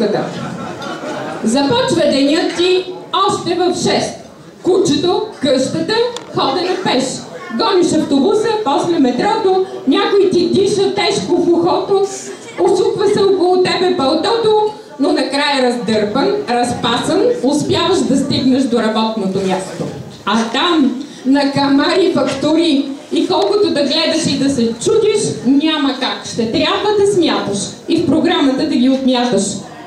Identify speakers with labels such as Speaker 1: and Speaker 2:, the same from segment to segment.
Speaker 1: къщата. Започва денят ти още в 6. Кучето, къщата, ходене пеш. Гониш автобуса, после метрото, някой ти диша тежко в ухото, усуква се около тебе пълтото, но накрая раздърпан, разпасан, успяваш да стигнеш до работното място. А там, на камари, фактури и колкото да гледаш и да се чудиш, няма как. Ще трябва да смяташ и в програмата да ги отмяташ.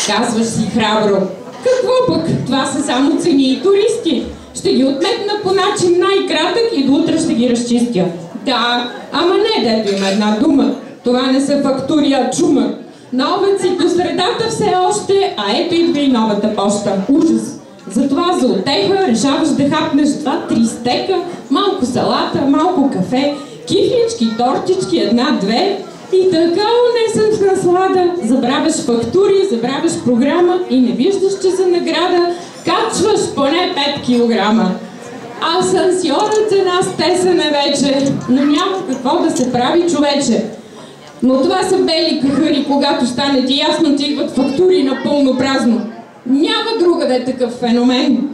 Speaker 1: Казваш си храбро: какво пък? Това са само цени и туристи. Ще ги отметна по начин най-кратък и до утре ще ги разчистя. Да, ама не дето има една дума. Това не са фактури, а чума. На обед си до средата все още, а ето идва и новата поща. Ужас! Затова за утеха решаваш да хапнеш 2-3 стека, малко салата, малко кафе, кифлички, тортички, една-две и така унесен в наслада. Забравяш фактури, забравяш програма и не виждаш, че за награда качваш поне 5 килограма. Асансьорът е нас тесене вече, но няма какво да се прави, човече. Но това са бели кахъри, когато стане ти ясно, че идват фактури напълно празно. Няма другаде такъв феномен.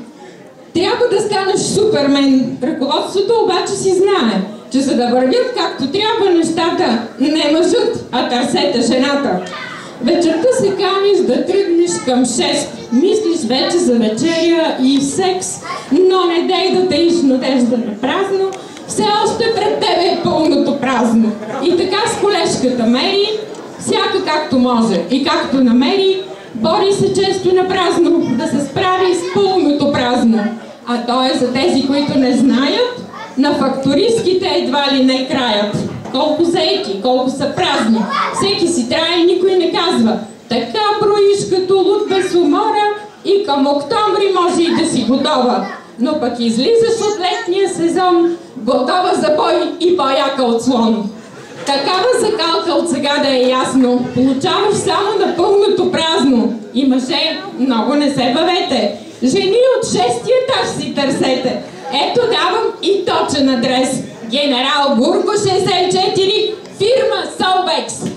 Speaker 1: Трябва да станеш супермен. Ръководството обаче си знае, че за да вървят както трябва нещата, не мъжът, а търсете жената. Вечерта се каниш да тръгнеш към 6. Мислиш вече за вечеря и секс, но не дей да теиш надежда на празно. Все още пред тебе е пълното празно. И така с колежката Мери, всяка както може и както намери, бори се често на празно да се справи с пълното празно. А то е за тези, които не знаят, на фактуристките едва ли не краят. Колко заети, колко са празни, всеки си трае и никой не казва. Така броиш като луд без умора и към октомври може и да си готова. Но пък излизаш от летния сезон, готова за бой и по-яка от слон. Такава закалка от сега да е ясно, получаваш само на пълното празно. И мъже, много не се бавете, жени от 6-ти етаж си търсете. Ето давам и точен адрес. Генерал Бурго 64, фирма Солбекс.